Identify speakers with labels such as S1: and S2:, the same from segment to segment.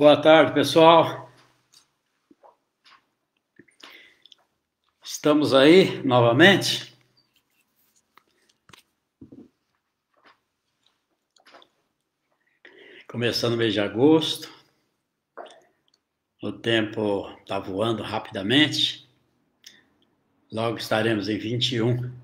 S1: Boa tarde, pessoal. Estamos aí novamente. Começando o mês de agosto. O tempo está voando rapidamente. Logo estaremos em 21.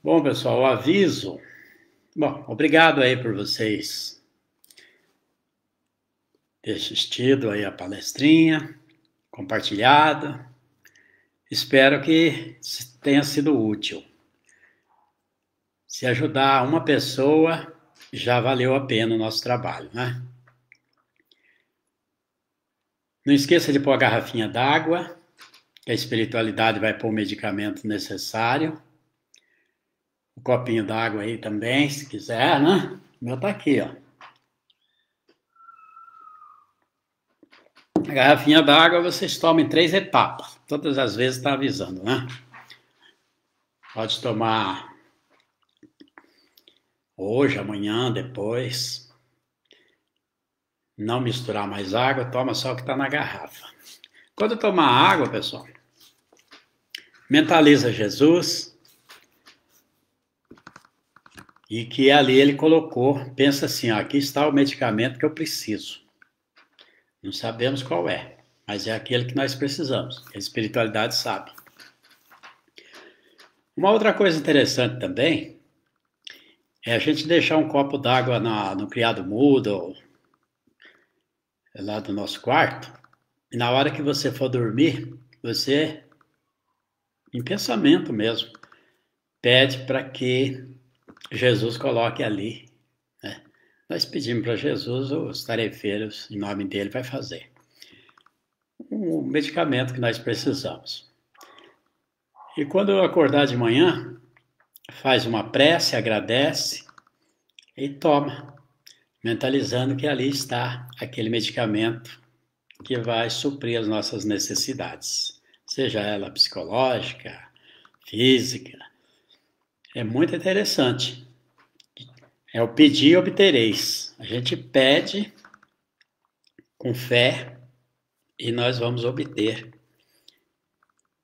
S1: Bom, pessoal, o aviso. Bom, obrigado aí por vocês terem assistido aí a palestrinha, compartilhado. Espero que tenha sido útil. Se ajudar uma pessoa, já valeu a pena o nosso trabalho, né? Não esqueça de pôr a garrafinha d'água, que a espiritualidade vai pôr o medicamento necessário. Um copinho d'água aí também, se quiser, né? O meu tá aqui, ó. A garrafinha d'água vocês tomam em 3 etapas. Todas as vezes tá avisando, né? Pode tomar hoje, amanhã, depois. Não misturar mais água, toma só o que tá na garrafa. Quando tomar água, pessoal, mentaliza Jesus e que ali ele colocou, pensa assim, ó, aqui está o medicamento que eu preciso. Não sabemos qual é, mas é aquele que nós precisamos. A espiritualidade sabe. Uma outra coisa interessante também é a gente deixar um copo d'água no criado mudo, lá do nosso quarto, e na hora que você for dormir, você, em pensamento mesmo, pede para que Jesus coloque ali, né? Nós pedimos para Jesus, os tarefeiros, em nome dele, vai fazer o medicamento que nós precisamos. E quando eu acordar de manhã, faz uma prece, agradece e toma, mentalizando que ali está aquele medicamento que vai suprir as nossas necessidades, seja ela psicológica, física. É muito interessante. É o pedir e obtereis. A gente pede com fé e nós vamos obter.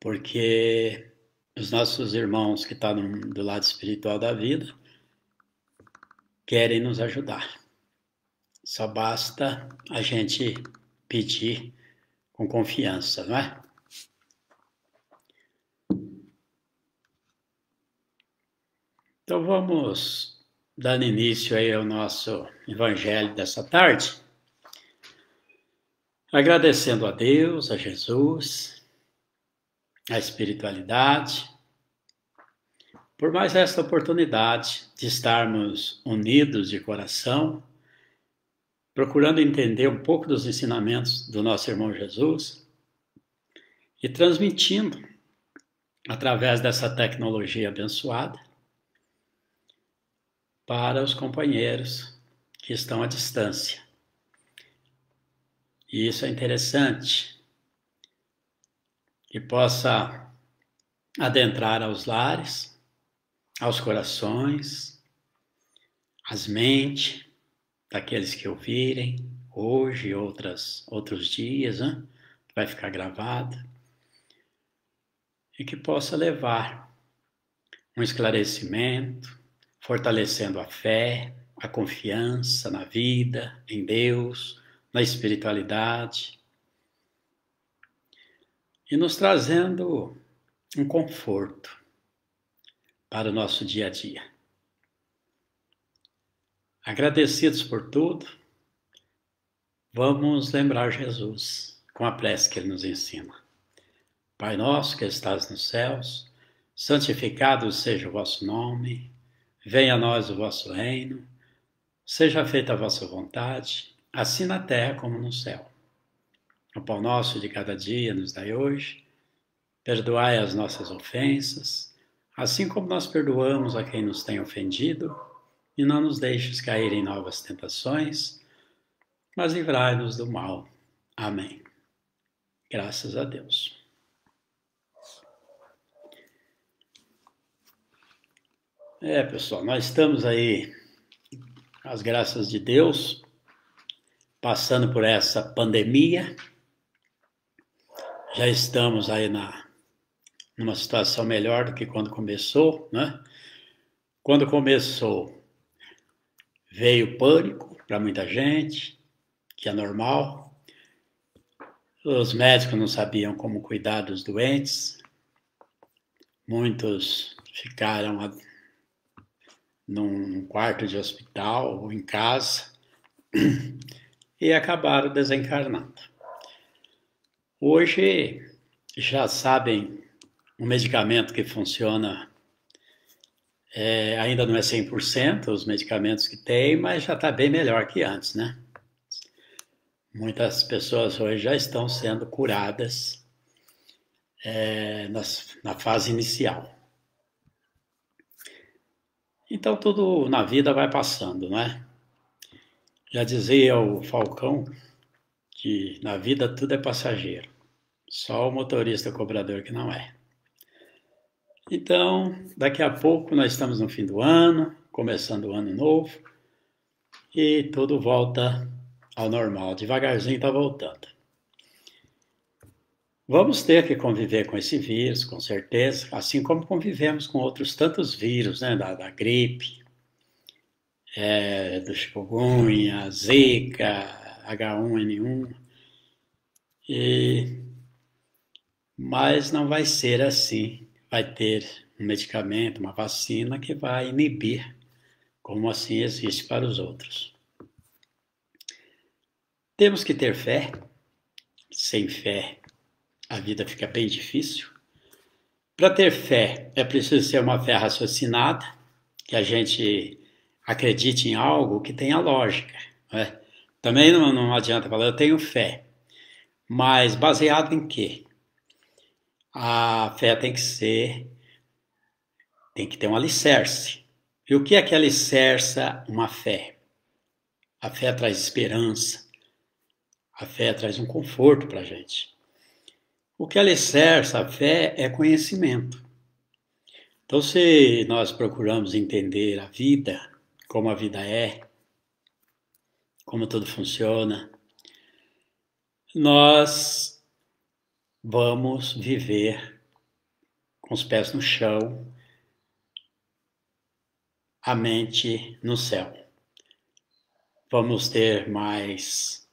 S1: Porque os nossos irmãos que estão do lado espiritual da vida querem nos ajudar. Só basta a gente pedir com confiança, não é? Então vamos dando início aí ao nosso evangelho dessa tarde, agradecendo a Deus, a Jesus, a espiritualidade, por mais esta oportunidade de estarmos unidos de coração, procurando entender um pouco dos ensinamentos do nosso irmão Jesus e transmitindo, através dessa tecnologia abençoada, para os companheiros que estão à distância. E isso é interessante, que possa adentrar aos lares, aos corações, às mentes daqueles que ouvirem hoje e outros dias, né? Vai ficar gravado, e que possa levar um esclarecimento, fortalecendo a fé, a confiança na vida, em Deus, na espiritualidade, e nos trazendo um conforto para o nosso dia a dia. Agradecidos por tudo, vamos lembrar Jesus com a prece que ele nos ensina. Pai nosso que estás nos céus, santificado seja o vosso nome, venha a nós o vosso reino, seja feita a vossa vontade, assim na terra como no céu. O pão nosso de cada dia nos dai hoje, perdoai as nossas ofensas, assim como nós perdoamos a quem nos tem ofendido, e não nos deixes cair em novas tentações, mas livrai-nos do mal. Amém. Graças a Deus. Pessoal, nós estamos aí, às graças de Deus, passando por essa pandemia. Já estamos aí numa situação melhor do que quando começou, né? Quando começou, veio pânico para muita gente, que é normal. Os médicos não sabiam como cuidar dos doentes. Muitos ficaram num quarto de hospital ou em casa e acabaram desencarnando. Hoje já sabem um medicamento que funciona, ainda não é 100% os medicamentos que tem, mas já está bem melhor que antes, né? Muitas pessoas hoje já estão sendo curadas na fase inicial. Então tudo na vida vai passando, né? Já dizia o Falcão que na vida tudo é passageiro, só o motorista cobrador que não é. Então, daqui a pouco nós estamos no fim do ano, começando o ano novo, e tudo volta ao normal, devagarzinho está voltando. Vamos ter que conviver com esse vírus, com certeza, assim como convivemos com outros tantos vírus, né, da gripe, do chikungunya, zika, H1N1, mas não vai ser assim. Vai ter um medicamento, uma vacina que vai inibir, como assim existe para os outros. Temos que ter fé. Sem fé, a vida fica bem difícil. Para ter fé, é preciso ser uma fé raciocinada, que a gente acredite em algo que tenha lógica. Né? Também não adianta falar, eu tenho fé. Mas baseado em quê? A fé tem que ter um alicerce. E o que é que alicerça uma fé? A fé traz esperança. A fé traz um conforto para a gente. O que alicerça a fé é conhecimento. Então, se nós procuramos entender a vida, como a vida é, como tudo funciona, nós vamos viver com os pés no chão, a mente no céu. Vamos ter mais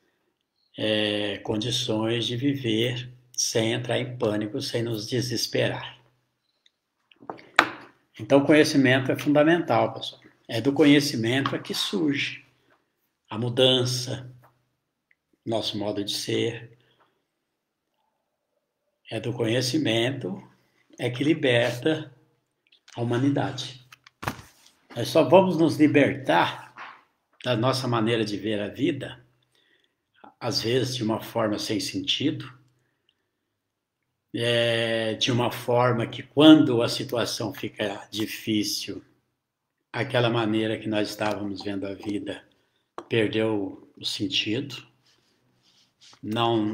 S1: condições de viver sem entrar em pânico, sem nos desesperar. Então, o conhecimento é fundamental, pessoal. É do conhecimento que surge a mudança, nosso modo de ser. É do conhecimento que liberta a humanidade. Nós só vamos nos libertar da nossa maneira de ver a vida, às vezes de uma forma sem sentido, de uma forma que quando a situação fica difícil, aquela maneira que nós estávamos vendo a vida perdeu o sentido, não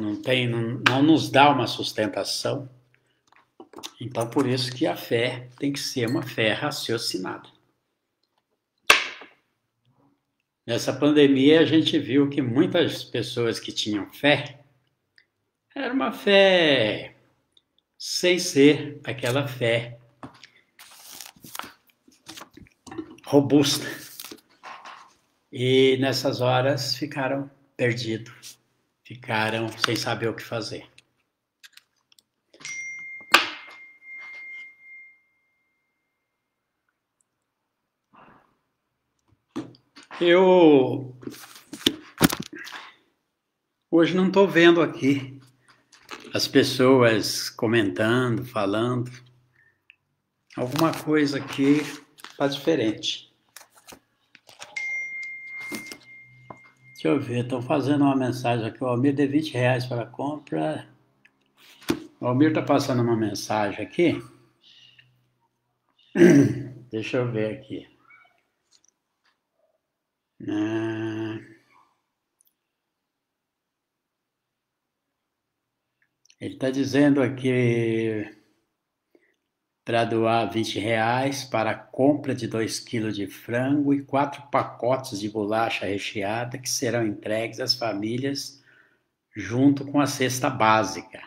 S1: nos dá uma sustentação. Então, por isso que a fé tem que ser uma fé raciocinada. Nessa pandemia, a gente viu que muitas pessoas que tinham fé, era uma fé sem ser aquela fé robusta. E nessas horas ficaram perdidos, ficaram sem saber o que fazer. Eu hoje não estou vendo aqui as pessoas comentando, falando. Alguma coisa aqui está diferente. Deixa eu ver, estão fazendo uma mensagem aqui. O Almir deu R$20 para a compra. O Almir está passando uma mensagem aqui. Deixa eu ver aqui. Ele está dizendo aqui, para doar R$ 20 para a compra de 2 quilos de frango e 4 pacotes de bolacha recheada que serão entregues às famílias junto com a cesta básica.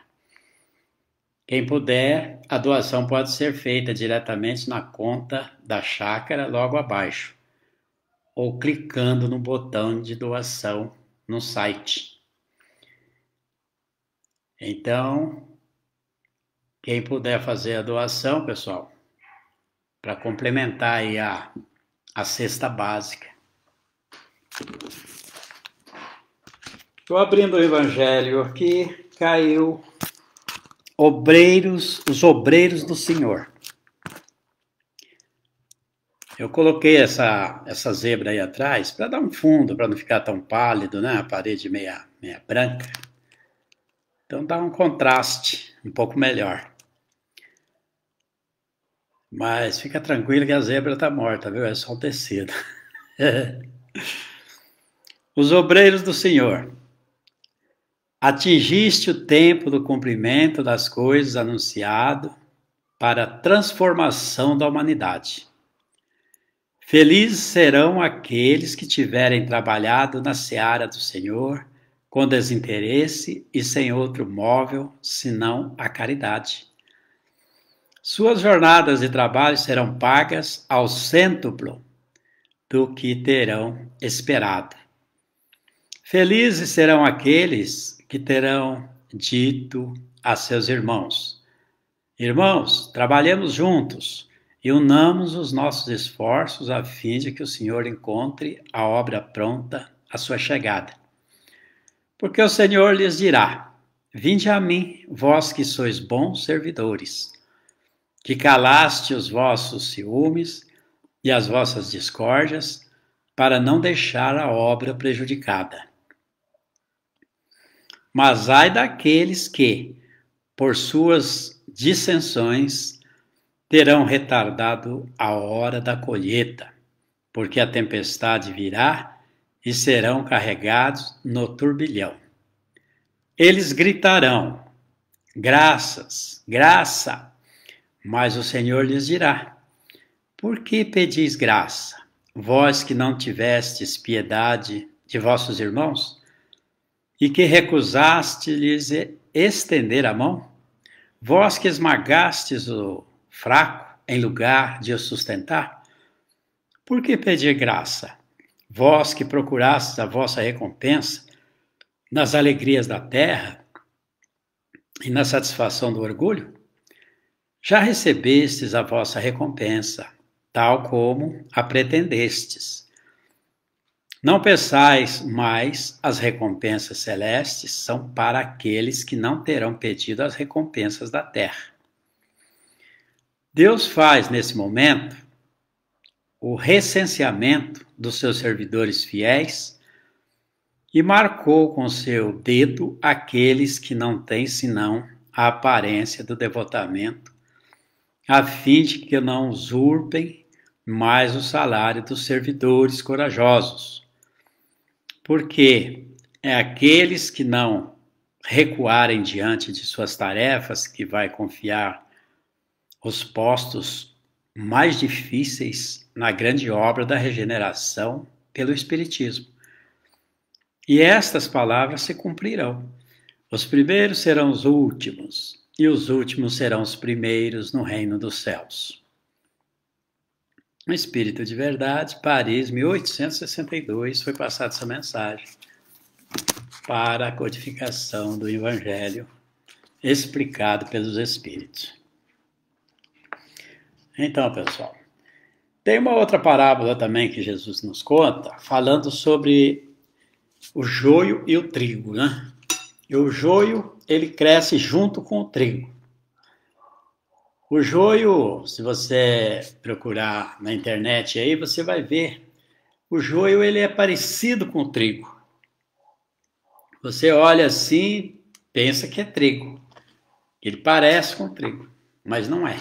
S1: Quem puder, a doação pode ser feita diretamente na conta da chácara logo abaixo, ou clicando no botão de doação no site. Então, quem puder fazer a doação, pessoal, para complementar aí a cesta básica. Estou abrindo o Evangelho aqui, caiu os obreiros do Senhor. Eu coloquei essa zebra aí atrás para dar um fundo, para não ficar tão pálido, né? A parede meia branca. Então dá um contraste um pouco melhor. Mas fica tranquilo que a zebra está morta, viu? É só o tecido. Os obreiros do Senhor. Atingiste o tempo do cumprimento das coisas anunciado para a transformação da humanidade. Felizes serão aqueles que tiverem trabalhado na seara do Senhor com desinteresse e sem outro móvel senão a caridade. Suas jornadas de trabalho serão pagas ao cêntuplo do que terão esperado. Felizes serão aqueles que terão dito a seus irmãos: Irmãos, trabalhemos juntos e unamos os nossos esforços a fim de que o Senhor encontre a obra pronta à sua chegada. Porque o Senhor lhes dirá: Vinde a mim, vós que sois bons servidores, que calaste os vossos ciúmes e as vossas discórdias, para não deixar a obra prejudicada. Mas ai daqueles que, por suas dissensões, terão retardado a hora da colheita, porque a tempestade virá e serão carregados no turbilhão. Eles gritarão: graças, graça! Mas o Senhor lhes dirá: por que pedis graça, vós que não tivestes piedade de vossos irmãos, e que recusastes-lhes estender a mão? Vós que esmagastes o fraco em lugar de o sustentar? Por que pedir graça, vós que procurastes a vossa recompensa nas alegrias da terra e na satisfação do orgulho? Já recebestes a vossa recompensa, tal como a pretendestes. Não pensais mais, as recompensas celestes são para aqueles que não terão pedido as recompensas da terra. Deus faz, nesse momento, o recenseamento dos seus servidores fiéis e marcou com seu dedo aqueles que não têm senão a aparência do devotamento, a fim de que não usurpem mais o salário dos servidores corajosos. Porque é aqueles que não recuarem diante de suas tarefas que vai confiar os postos mais difíceis na grande obra da regeneração pelo Espiritismo. E estas palavras se cumprirão. Os primeiros serão os últimos, e os últimos serão os primeiros no reino dos céus. No Espírito de Verdade, Paris, 1862, foi passada essa mensagem para a codificação do Evangelho explicado pelos Espíritos. Então, pessoal, tem uma outra parábola também que Jesus nos conta, falando sobre o joio e o trigo, né? E o joio, ele cresce junto com o trigo. O joio, se você procurar na internet aí, você vai ver. O joio, ele é parecido com o trigo. Você olha assim, pensa que é trigo. Ele parece com o trigo, mas não é.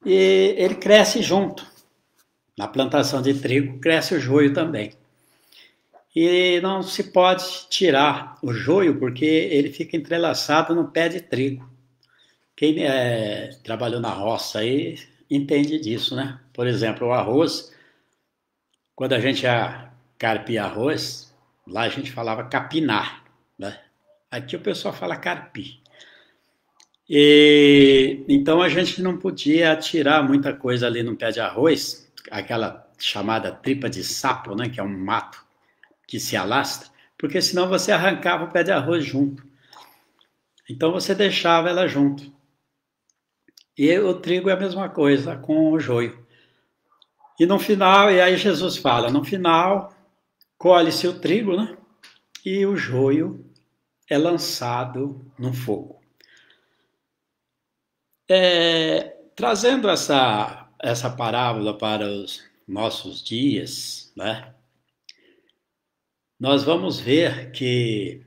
S1: E ele cresce junto. Na plantação de trigo, cresce o joio também. E não se pode tirar o joio, porque ele fica entrelaçado no pé de trigo. Quem trabalhou na roça aí entende disso, né? Por exemplo, o arroz, quando a gente ia carpir arroz, lá a gente falava capinar, né? Aqui o pessoal fala carpir. E então a gente não podia tirar muita coisa ali no pé de arroz, aquela chamada tripa de sapo, né, que é um mato que se alastra, porque senão você arrancava o pé de arroz junto. Então você deixava ela junto. E o trigo é a mesma coisa com o joio. E no final, e aí Jesus fala, no final colhe-se o trigo, né? E o joio é lançado no fogo. Trazendo essa parábola para os nossos dias, né? Nós vamos ver que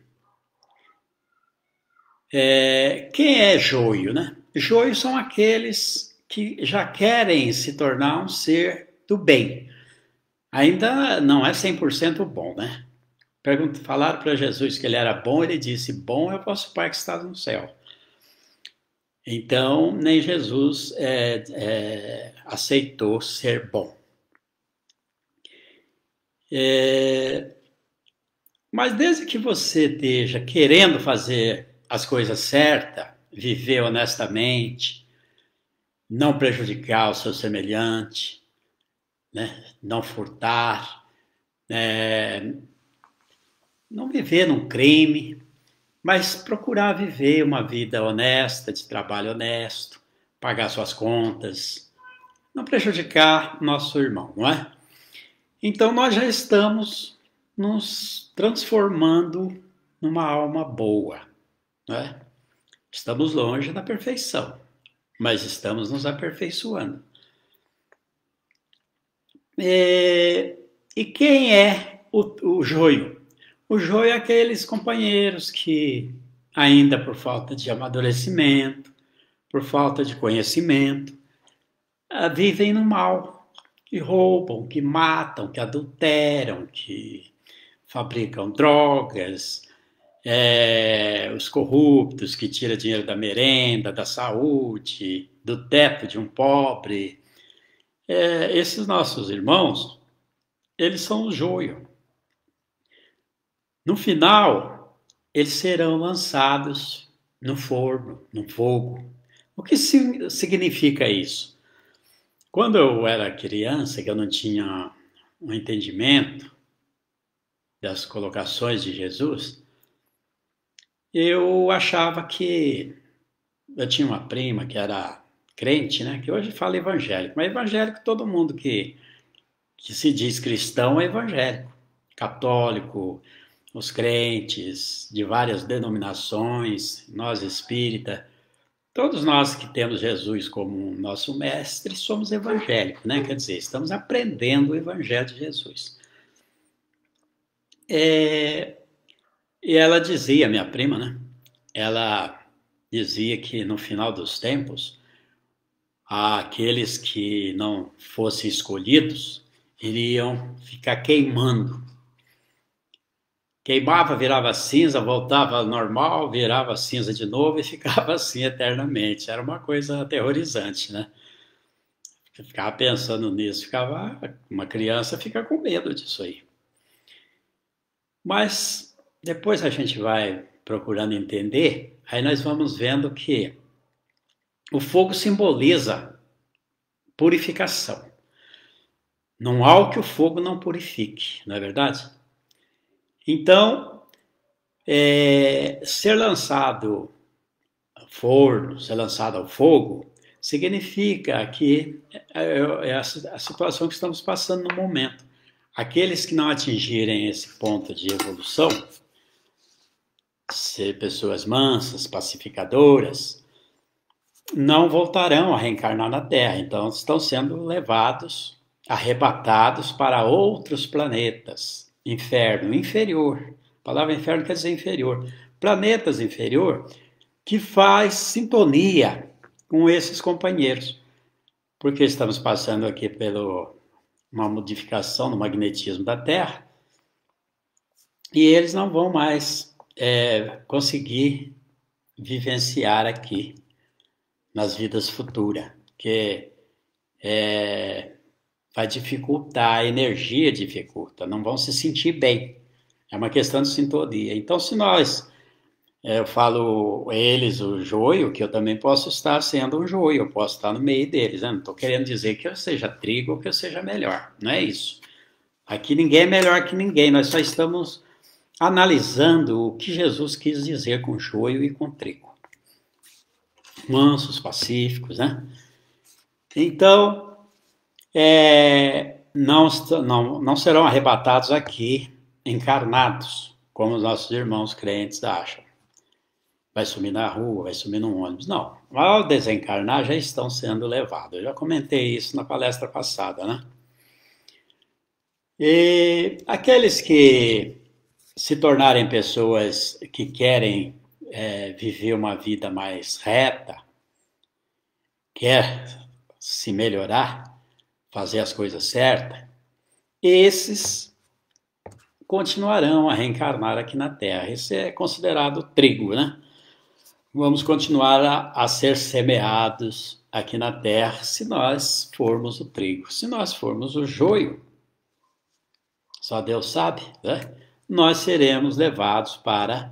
S1: quem é joio, né? Joio são aqueles que já querem se tornar um ser do bem. Ainda não é 100% bom, né? Falaram para Jesus que ele era bom, ele disse, bom é o vosso Pai que está no céu. Então, nem Jesus aceitou ser bom. Mas desde que você esteja querendo fazer as coisas certas, viver honestamente, não prejudicar o seu semelhante, né? Não furtar, não viver num crime, mas procurar viver uma vida honesta, de trabalho honesto, pagar suas contas, não prejudicar nosso irmão, não é? Então nós já estamos nos transformando numa alma boa, não é? Estamos longe da perfeição, mas estamos nos aperfeiçoando. E quem é o joio? O joio é aqueles companheiros que, ainda por falta de amadurecimento, por falta de conhecimento, vivem no mal, que roubam, que matam, que adulteram, que fabricam drogas, os corruptos que tiram dinheiro da merenda, da saúde, do teto de um pobre. Esses nossos irmãos, eles são o joio. No final, eles serão lançados no forno, no fogo. O que significa isso? Quando eu era criança, que eu não tinha um entendimento das colocações de Jesus, eu achava que eu tinha uma prima que era crente, né? Que hoje fala evangélico, mas evangélico todo mundo que se diz cristão é evangélico, católico, os crentes de várias denominações, nós espírita, todos nós que temos Jesus como nosso mestre somos evangélicos, né? Quer dizer, estamos aprendendo o evangelho de Jesus. E ela dizia, minha prima, né? Ela dizia que no final dos tempos, aqueles que não fossem escolhidos iriam ficar queimando. Queimava, virava cinza, voltava ao normal, virava cinza de novo e ficava assim eternamente. Era uma coisa aterrorizante, né? Eu ficava pensando nisso, uma criança fica com medo disso aí. Mas depois a gente vai procurando entender, aí nós vamos vendo que o fogo simboliza purificação. Não há o que o fogo não purifique, não é verdade? Então, ser lançado ao forno, ser lançado ao fogo, significa que é a situação que estamos passando no momento. Aqueles que não atingirem esse ponto de evolução, ser pessoas mansas, pacificadoras, não voltarão a reencarnar na Terra. Então, estão sendo levados, arrebatados para outros planetas. Inferno, inferior. A palavra inferno quer dizer inferior. Planetas inferior que faz sintonia com esses companheiros. Porque estamos passando aqui por uma modificação no magnetismo da Terra e eles não vão mais conseguir vivenciar aqui nas vidas futuras, que vai dificultar, a energia dificulta, não vão se sentir bem. É uma questão de sintonia. Então, se nós, eu falo eles, o joio, que eu também posso estar sendo um joio, eu posso estar no meio deles, né? Não estou querendo dizer que eu seja trigo ou que eu seja melhor, não é isso. Aqui ninguém é melhor que ninguém, nós só estamos analisando o que Jesus quis dizer com joio e com trigo. Mansos, pacíficos, né? Então, não serão arrebatados aqui, encarnados, como os nossos irmãos crentes acham. Vai sumir na rua, vai sumir num ônibus. Não, ao desencarnar já estão sendo levados. Eu já comentei isso na palestra passada, né? E aqueles que se tornarem pessoas que querem viver uma vida mais reta, quer se melhorar, fazer as coisas certas, esses continuarão a reencarnar aqui na Terra. Esse é considerado trigo, né? Vamos continuar a ser semeados aqui na Terra se nós formos o trigo. Se nós formos o joio, só Deus sabe, né? Nós seremos levados para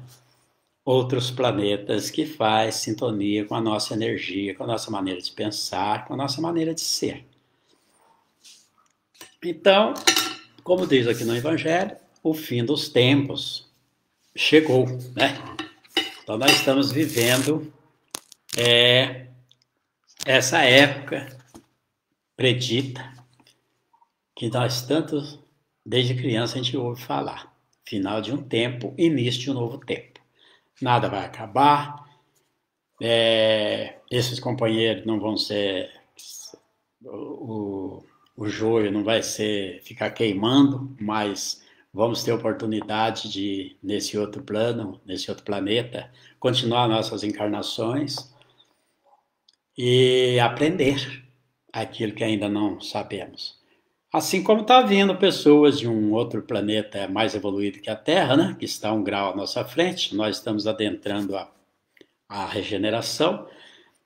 S1: outros planetas que faz sintonia com a nossa energia, com a nossa maneira de pensar, com a nossa maneira de ser. Então, como diz aqui no Evangelho, o fim dos tempos chegou, né? Então nós estamos vivendo essa época predita que nós tanto, desde criança, a gente ouve falar. Final de um tempo, início de um novo tempo. Nada vai acabar, esses companheiros não vão ser, o joio não vai ficar queimando, mas vamos ter oportunidade de, nesse outro plano, nesse outro planeta, continuar nossas encarnações e aprender aquilo que ainda não sabemos. Assim como está vindo pessoas de um outro planeta mais evoluído que a Terra, né, que está um grau à nossa frente, nós estamos adentrando a regeneração,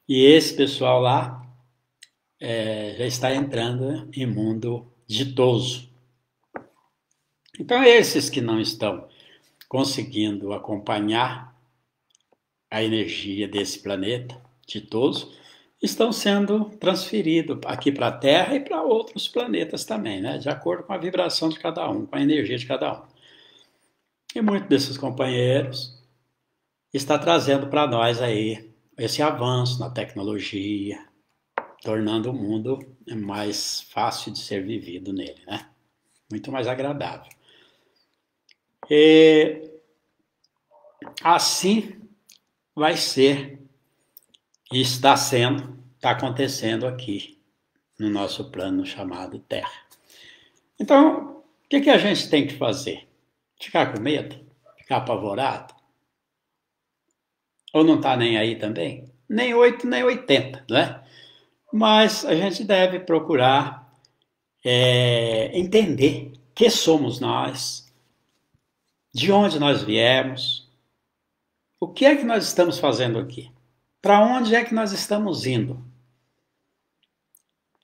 S1: e esse pessoal lá já está entrando em mundo ditoso. Então, esses que não estão conseguindo acompanhar a energia desse planeta ditoso, estão sendo transferidos aqui para a Terra e para outros planetas também, né? De acordo com a vibração de cada um, com a energia de cada um. E muitos desses companheiros está trazendo para nós aí esse avanço na tecnologia, tornando o mundo mais fácil de ser vivido nele, né? Muito mais agradável. E assim vai ser e está acontecendo aqui no nosso plano chamado Terra. Então, o que a gente tem que fazer? Ficar com medo? Ficar apavorado? Ou não está nem aí também? Nem 8, nem 80, não é? Mas a gente deve procurar entender que somos nós, de onde nós viemos, o que é que nós estamos fazendo aqui, para onde é que nós estamos indo.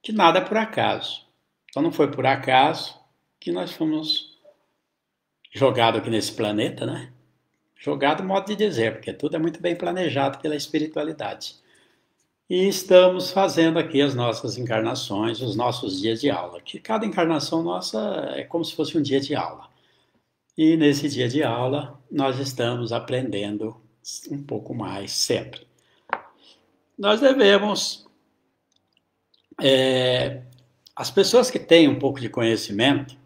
S1: Que nada é por acaso. Então não foi por acaso que nós fomos jogados aqui nesse planeta, né? Jogado, modo de dizer, porque tudo é muito bem planejado pela espiritualidade. E estamos fazendo aqui as nossas encarnações, os nossos dias de aula. Que cada encarnação nossa é como se fosse um dia de aula. E nesse dia de aula nós estamos aprendendo um pouco mais sempre. Nós devemos... as pessoas que têm um pouco de conhecimento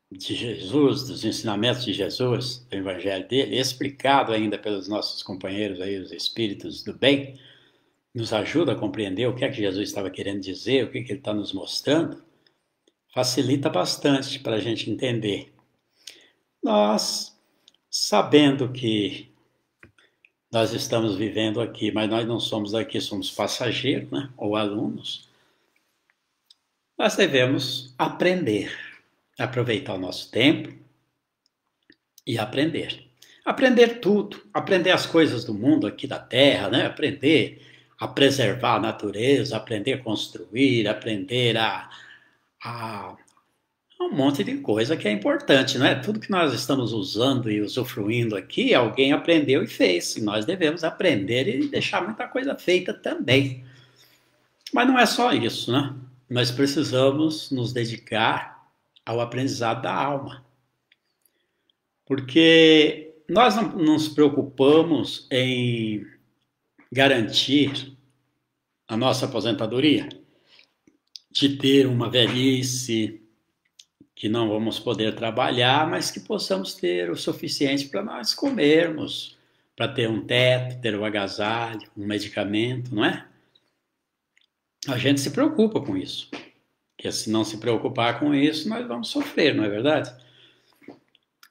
S1: de Jesus, dos ensinamentos de Jesus, do evangelho dele, explicado ainda pelos nossos companheiros aí, os espíritos do bem, nos ajuda a compreender o que é que Jesus estava querendo dizer, o que ele está nos mostrando, facilita bastante para a gente entender. Nós, sabendo que nós estamos vivendo aqui, mas nós não somos aqui, somos passageiros, né, ou alunos, nós devemos aprender, aproveitar o nosso tempo e aprender. Aprender tudo, aprender as coisas do mundo aqui da Terra, né? Aprender a preservar a natureza, aprender a construir, aprender a um monte de coisa que é importante, não é? Tudo que nós estamos usando e usufruindo aqui, alguém aprendeu e fez. E nós devemos aprender e deixar muita coisa feita também. Mas não é só isso, né? Nós precisamos nos dedicar ao aprendizado da alma. Porque nós não nos preocupamos em garantir a nossa aposentadoria, de ter uma velhice que não vamos poder trabalhar, mas que possamos ter o suficiente para nós comermos, para ter um teto, ter um agasalho, um medicamento, não é? A gente se preocupa com isso. Porque se não se preocupar com isso, nós vamos sofrer, não é verdade?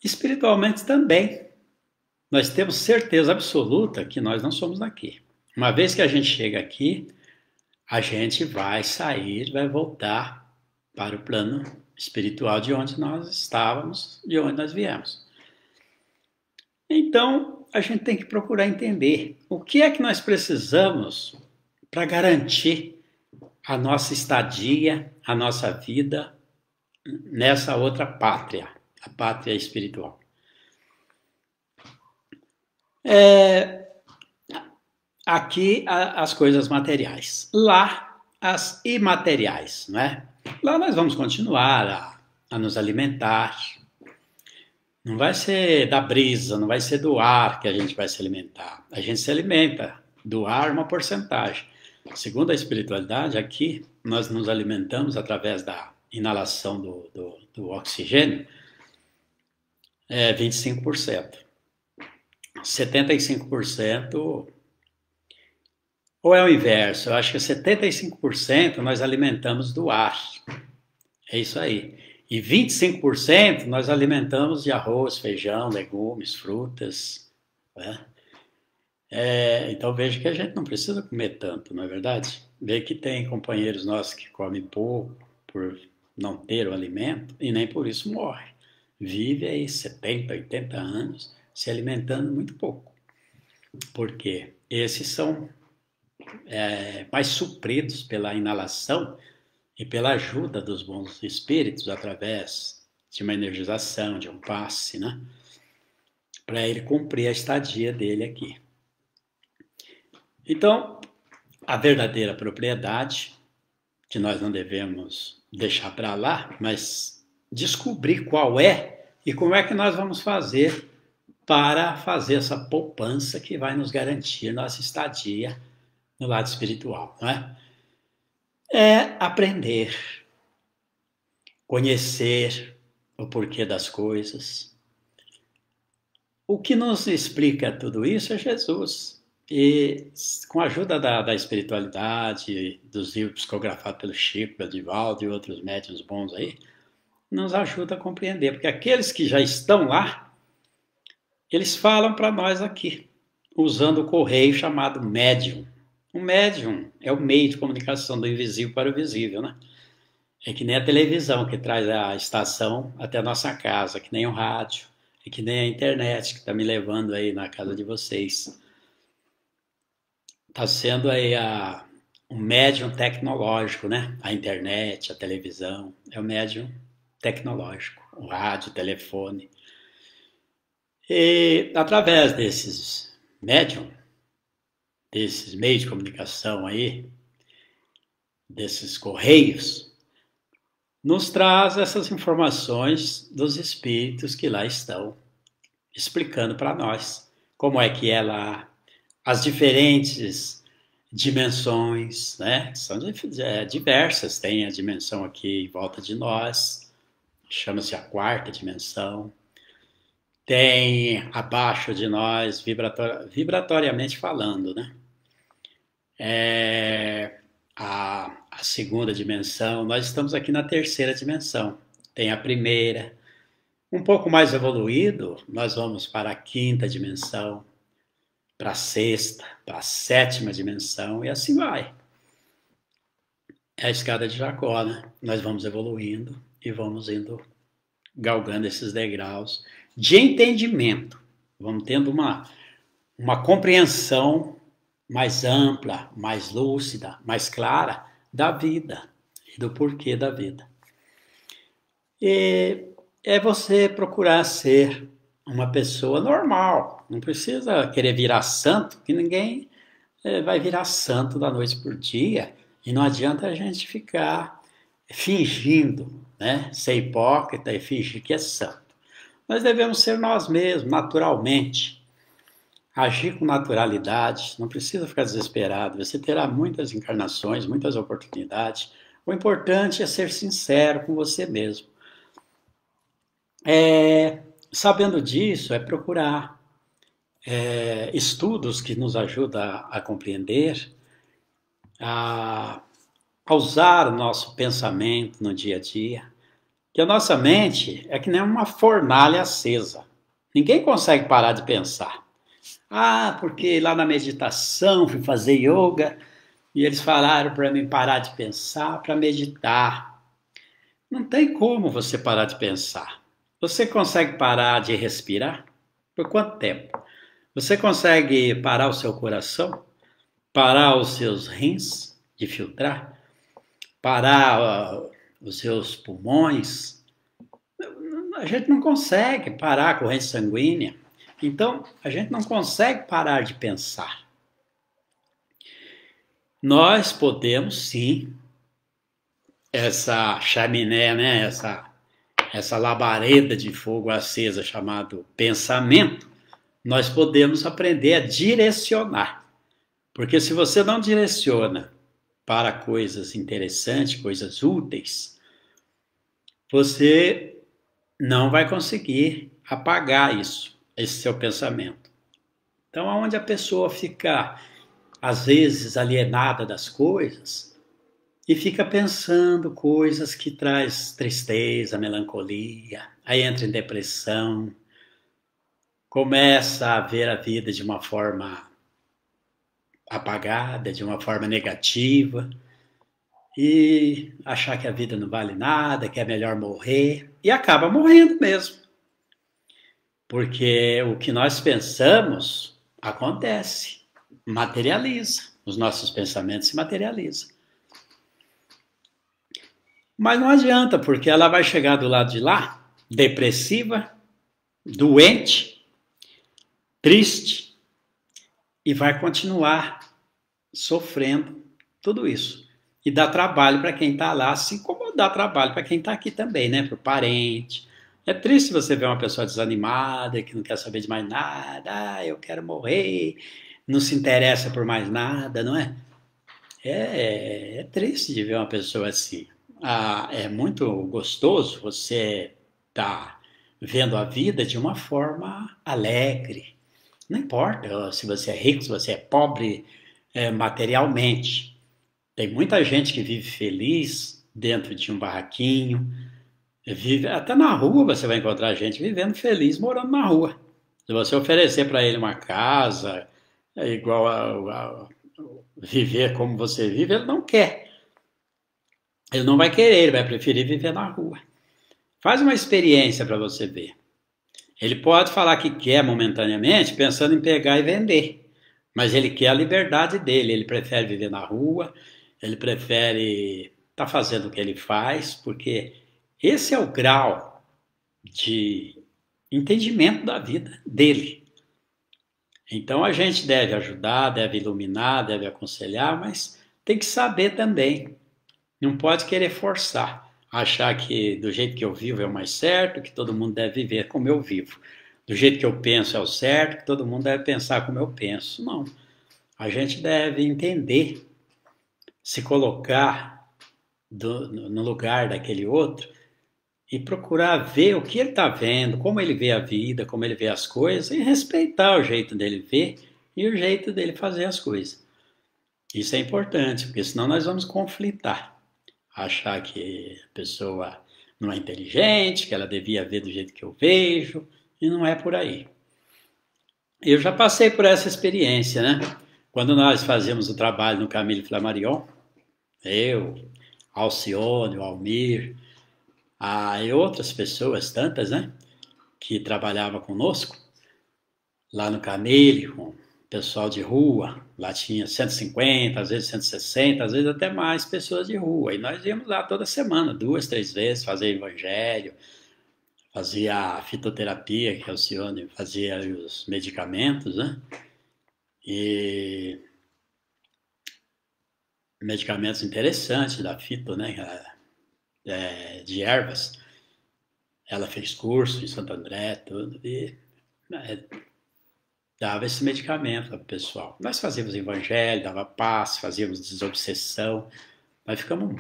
S1: Espiritualmente também. Nós temos certeza absoluta que nós não somos daqui. Uma vez que a gente chega aqui, a gente vai sair, vai voltar para o plano espiritual de onde nós estávamos, de onde nós viemos. Então, a gente tem que procurar entender o que é que nós precisamos para garantir a nossa estadia, a nossa vida nessa outra pátria, a pátria espiritual. Aqui as coisas materiais, lá as imateriais, não é? Lá nós vamos continuar a nos alimentar. Não vai ser da brisa, não vai ser do ar que a gente vai se alimentar. A gente se alimenta do ar uma porcentagem. Segundo a espiritualidade, aqui nós nos alimentamos através da inalação do oxigênio, 25%. 75%, ou é o inverso, eu acho que 75% nós alimentamos do ar. É isso aí. E 25% nós alimentamos de arroz, feijão, legumes, frutas. Né? Então veja que a gente não precisa comer tanto, não é verdade? Vê que tem companheiros nossos que comem pouco por não ter o alimento e nem por isso morre. Vive aí 70, 80 anos se alimentando muito pouco. Por quê? Esses são mais supridos pela inalação e pela ajuda dos bons espíritos através de uma energização, de um passe, né? Para ele cumprir a estadia dele aqui. Então, a verdadeira propriedade, que nós não devemos deixar para lá, mas descobrir qual é e como é que nós vamos fazer para fazer essa poupança que vai nos garantir nossa estadia no lado espiritual, não é? É aprender, conhecer o porquê das coisas. O que nos explica tudo isso é Jesus. E com a ajuda da espiritualidade, dos livros psicografados pelo Chico, pelo Divaldo e outros médiuns bons aí, nos ajuda a compreender. Porque aqueles que já estão lá, eles falam para nós aqui, usando o correio chamado médium. O médium é o meio de comunicação do invisível para o visível, né? É que nem a televisão que traz a estação até a nossa casa, que nem o rádio, é que nem a internet que está me levando aí na casa de vocês. Está sendo aí um médium tecnológico, né? A internet, a televisão, é o médium tecnológico, o rádio, o telefone. E através desses médium, desses meios de comunicação aí, desses correios, nos traz essas informações dos espíritos que lá estão, explicando para nós como é que é lá, as diferentes dimensões, né? São diversas, tem a dimensão aqui em volta de nós, chama-se a quarta dimensão, tem abaixo de nós, vibratoriamente falando, né? A segunda dimensão, nós estamos aqui na terceira dimensão, tem a primeira, um pouco mais evoluído, nós vamos para a quinta dimensão, para a sexta, para a sétima dimensão, e assim vai. É a escada de Jacó, né? Nós vamos evoluindo e vamos indo galgando esses degraus de entendimento. Vamos tendo uma compreensão mais ampla, mais lúcida, mais clara da vida e do porquê da vida. E é você procurar ser uma pessoa normal, não precisa querer virar santo, que ninguém vai virar santo da noite por dia, e não adianta a gente ficar fingindo, né? Ser hipócrita e fingir que é santo. Nós devemos ser nós mesmos, naturalmente. Agir com naturalidade, não precisa ficar desesperado. Você terá muitas encarnações, muitas oportunidades. O importante é ser sincero com você mesmo. Sabendo disso, é procurar estudos que nos ajudam a compreender, a usar o nosso pensamento no dia a dia. Que a nossa mente é que nem uma fornalha acesa. Ninguém consegue parar de pensar. Ah, porque lá na meditação fui fazer yoga e eles falaram para mim parar de pensar, para meditar. Não tem como você parar de pensar. Você consegue parar de respirar? Por quanto tempo? Você consegue parar o seu coração? Parar os seus rins de filtrar? Parar os seus pulmões? A gente não consegue parar a corrente sanguínea. Então, a gente não consegue parar de pensar. Nós podemos, sim, essa chaminé, né? essa labareda de fogo acesa chamado pensamento, nós podemos aprender a direcionar. Porque se você não direciona para coisas interessantes, coisas úteis, você não vai conseguir apagar isso, esse seu pensamento. Então, aonde a pessoa fica, às vezes, alienada das coisas e fica pensando coisas que traz tristeza, melancolia, aí entra em depressão, começa a ver a vida de uma forma apagada, de uma forma negativa, e achar que a vida não vale nada, que é melhor morrer, e acaba morrendo mesmo. Porque o que nós pensamos acontece, materializa, os nossos pensamentos se materializam. Mas não adianta, porque ela vai chegar do lado de lá, depressiva, doente, triste, e vai continuar sofrendo tudo isso. E dá trabalho para quem está lá, assim como dá trabalho para quem está aqui também, né? Para o parente. É triste você ver uma pessoa desanimada, que não quer saber de mais nada, eu quero morrer, não se interessa por mais nada, não é? É triste de ver uma pessoa assim. É muito gostoso você estar vendo a vida de uma forma alegre. Não importa se você é rico, se você é pobre materialmente. Tem muita gente que vive feliz dentro de um barraquinho, vive até na rua você vai encontrar gente vivendo feliz morando na rua. Se você oferecer para ele uma casa igual a viver como você vive, ele não quer. Ele não vai querer, ele vai preferir viver na rua. Faz uma experiência para você ver. Ele pode falar que quer momentaneamente, pensando em pegar e vender. Mas ele quer a liberdade dele, ele prefere viver na rua, ele prefere estar fazendo o que ele faz, porque esse é o grau de entendimento da vida dele. Então a gente deve ajudar, deve iluminar, deve aconselhar, mas tem que saber também. Não pode querer forçar, achar que do jeito que eu vivo é o mais certo, que todo mundo deve viver como eu vivo. Do jeito que eu penso é o certo, que todo mundo deve pensar como eu penso. Não. A gente deve entender, se colocar no lugar daquele outro e procurar ver o que ele está vendo, como ele vê a vida, como ele vê as coisas, e respeitar o jeito dele ver e o jeito dele fazer as coisas. Isso é importante, porque senão nós vamos conflitar. Achar que a pessoa não é inteligente, que ela devia ver do jeito que eu vejo, e não é por aí. Eu já passei por essa experiência, né? Quando nós fazíamos o trabalho no Camille Flammarion, eu, Alcione, o Almir, e outras pessoas, tantas, né? Que trabalhavam conosco, lá no Camille, com pessoal de rua, lá tinha 150, às vezes 160, às vezes até mais pessoas de rua. E nós íamos lá toda semana, 2, 3 vezes, fazer evangelho, fazia a fitoterapia, que é o Alcione fazia os medicamentos, né? E medicamentos interessantes da fito, né? De ervas. Ela fez curso em Santo André, tudo, e dava esse medicamento para o pessoal. Nós fazíamos evangelho, dava paz, fazíamos desobsessão. Nós ficamos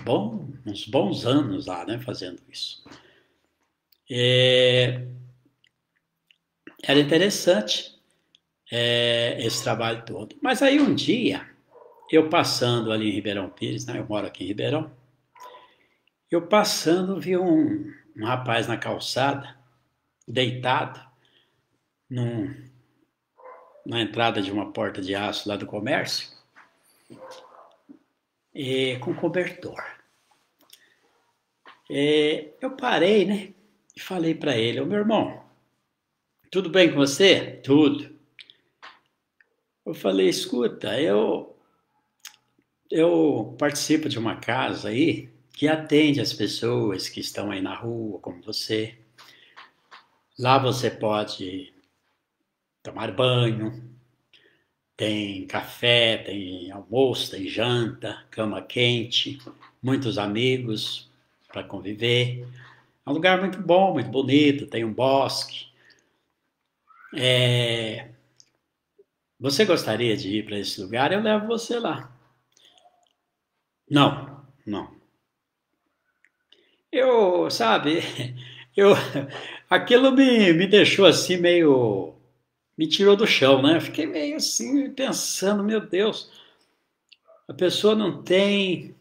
S1: uns bons anos lá, né, fazendo isso. Era interessante esse trabalho todo. Mas aí um dia, eu passando ali em Ribeirão Pires, né, eu moro aqui em Ribeirão, eu passando vi um rapaz na calçada, deitado, na entrada de uma porta de aço lá do comércio, com cobertor. Eu parei, né, e falei para ele: meu irmão, tudo bem com você? Tudo. Eu falei: escuta, eu participo de uma casa aí que atende as pessoas que estão aí na rua, como você. Lá você pode tomar banho, tem café, tem almoço, tem janta, cama quente, muitos amigos para conviver. É um lugar muito bom, muito bonito, tem um bosque. Você gostaria de ir para esse lugar? Eu levo você lá. Não, não. Sabe, eu, aquilo me deixou assim meio, me tirou do chão, né? Eu fiquei meio assim pensando, meu Deus, a pessoa não tem,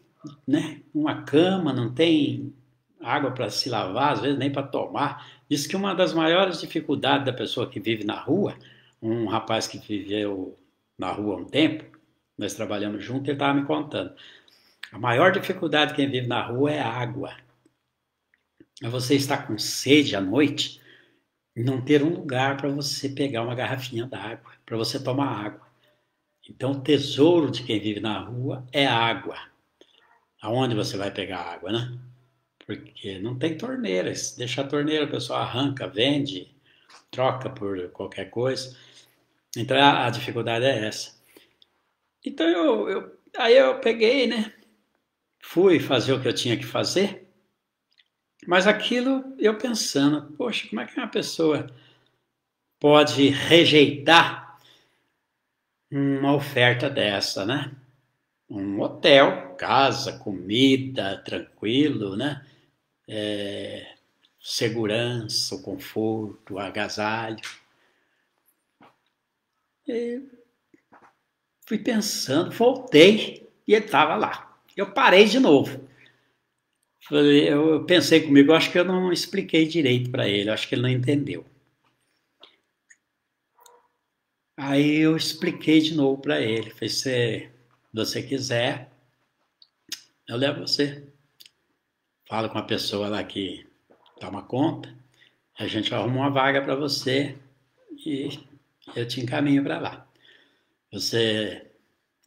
S1: né, uma cama, não tem água para se lavar, às vezes nem para tomar. Diz que uma das maiores dificuldades da pessoa que vive na rua, um rapaz que viveu na rua há um tempo, nós trabalhamos juntos, ele estava me contando. A maior dificuldade de quem vive na rua é a água. É você estar com sede à noite e não ter um lugar para você pegar uma garrafinha d'água, para você tomar água. Então, o tesouro de quem vive na rua é a água. Aonde você vai pegar água, né? Porque não tem torneira. Se deixar a torneira, o pessoal arranca, vende, troca por qualquer coisa. Então, a dificuldade é essa. Então, aí eu peguei, né? Fui fazer o que eu tinha que fazer. Mas aquilo, eu pensando, poxa, como é que uma pessoa pode rejeitar uma oferta dessa, né? Um hotel, casa, comida, tranquilo, né? Segurança, o conforto, o agasalho. E fui pensando, voltei e ele estava lá. Eu parei de novo. Eu pensei comigo, acho que eu não expliquei direito para ele, acho que ele não entendeu. Aí eu expliquei de novo para ele, falei: se você quiser, eu levo você. Fala com a pessoa lá que toma conta, a gente arruma uma vaga para você e eu te encaminho para lá. Você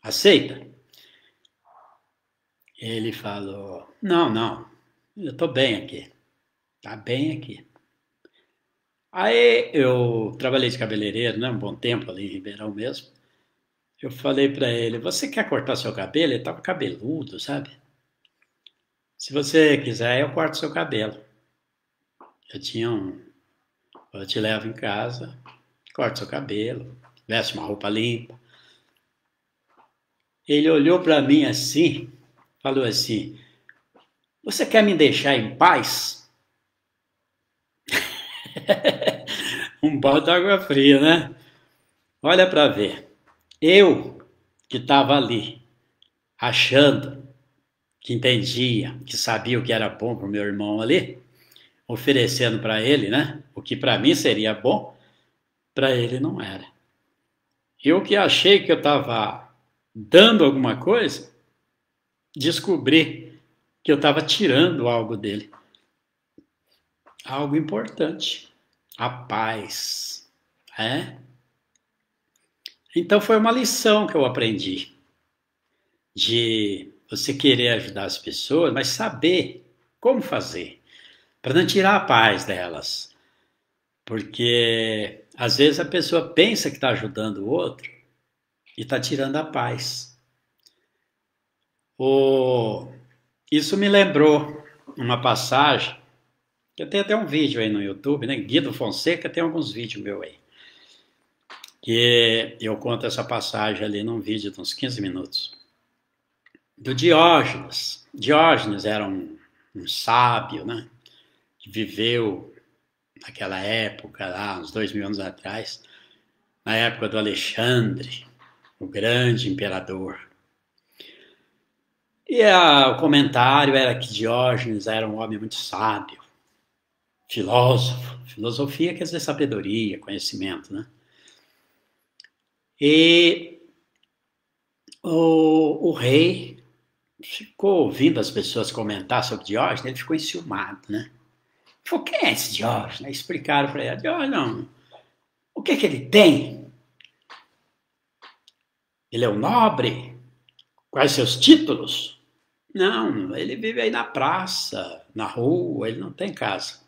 S1: aceita? Ele falou: não, não, eu estou bem aqui, tá bem aqui. Aí eu trabalhei de cabeleireiro, né, um bom tempo ali em Ribeirão mesmo. Eu falei para ele: você quer cortar seu cabelo? Ele estava cabeludo, sabe? Se você quiser, eu corto seu cabelo. Eu tinha eu te levo em casa, corto seu cabelo, veste uma roupa limpa. Ele olhou para mim assim, falou assim: você quer me deixar em paz? Um balde d'água fria, né? Olha para ver. Eu, que estava ali, achando que entendia, que sabia o que era bom para o meu irmão ali, oferecendo para ele, né? O que para mim seria bom, para ele não era. Eu que achei que eu estava dando alguma coisa, descobri que eu estava tirando algo dele. Algo importante. A paz. É? Então foi uma lição que eu aprendi, de você querer ajudar as pessoas, mas saber como fazer, para não tirar a paz delas. Porque às vezes a pessoa pensa que está ajudando o outro e está tirando a paz. Isso me lembrou uma passagem, que eu tenho até um vídeo aí no YouTube, né? Guido Fonseca tem alguns vídeos meus aí. Que eu conto essa passagem ali num vídeo de uns 15 minutos. Do Diógenes. Diógenes era um sábio, né? Que viveu naquela época, lá, uns 2000 anos atrás, na época do Alexandre, o grande imperador. E o comentário era que Diógenes era um homem muito sábio, filósofo. Filosofia quer dizer sabedoria, conhecimento, né? E o rei ficou ouvindo as pessoas comentar sobre Diógenes, ele ficou enciumado, né? Falou, quem é esse Diógenes? Explicaram para ele, Diógenes, não. O que ele tem? Ele é um nobre? Quais seus títulos? Não, ele vive aí na praça, na rua, ele não tem casa.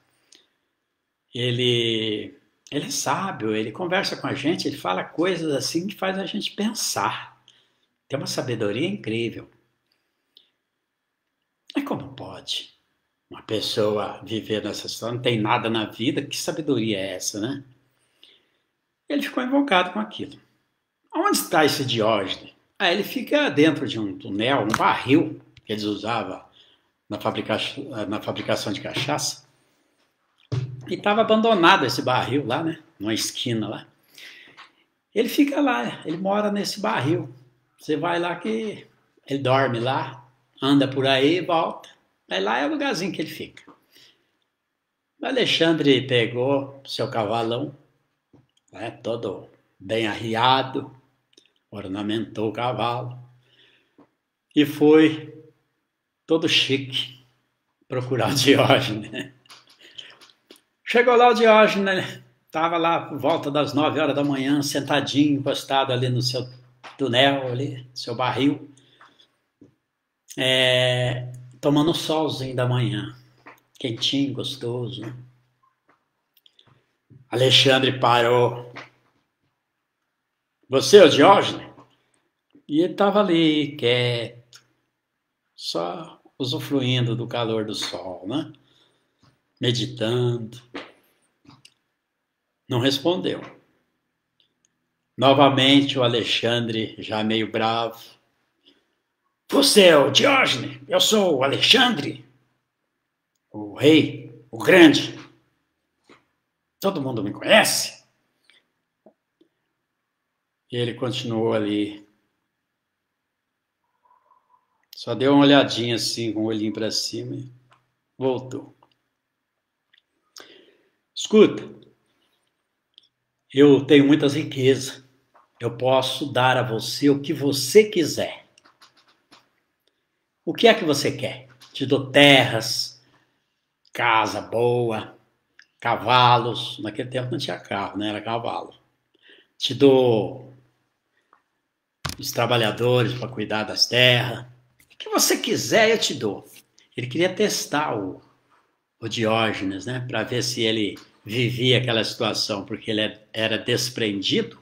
S1: Ele é sábio, ele conversa com a gente, ele fala coisas assim que faz a gente pensar. Tem uma sabedoria incrível. Mas como pode uma pessoa viver nessa situação? Não tem nada na vida, que sabedoria é essa, né? Ele ficou invocado com aquilo. Onde está esse Diógenes? Ele fica dentro de um túnel, um barril que eles usavam na fabricação de cachaça. E estava abandonado esse barril lá, né? Numa esquina lá. Ele fica lá, ele mora nesse barril. Você vai lá que ele dorme lá, anda por aí e volta. Aí lá é o lugarzinho que ele fica. O Alexandre pegou seu cavalão, né, todo bem arriado, ornamentou o cavalo e foi todo chique procurar o Diógenes. Chegou lá o Diógenes, estava lá por volta das 9 horas da manhã, sentadinho, encostado ali no seu túnel, ali, seu barril, tomando um solzinho da manhã, quentinho, gostoso, né? Alexandre parou. Você é o Diógenes? E ele estava ali, quieto, só usufruindo do calor do sol, né? Meditando. Não respondeu. Novamente o Alexandre, já meio bravo. Você é o Diógenes? Eu sou o Alexandre, o rei, o grande. Todo mundo me conhece? E ele continuou ali. Só deu uma olhadinha assim, com o olhinho para cima e voltou. Escuta, eu tenho muitas riquezas. Eu posso dar a você o que você quiser. O que é que você quer? Te dou terras, casa boa, cavalos. Naquele tempo não tinha carro, né? Era cavalo. Te dou os trabalhadores para cuidar das terras. O que você quiser, eu te dou. Ele queria testar o Diógenes, né? Para ver se ele vivia aquela situação porque ele era desprendido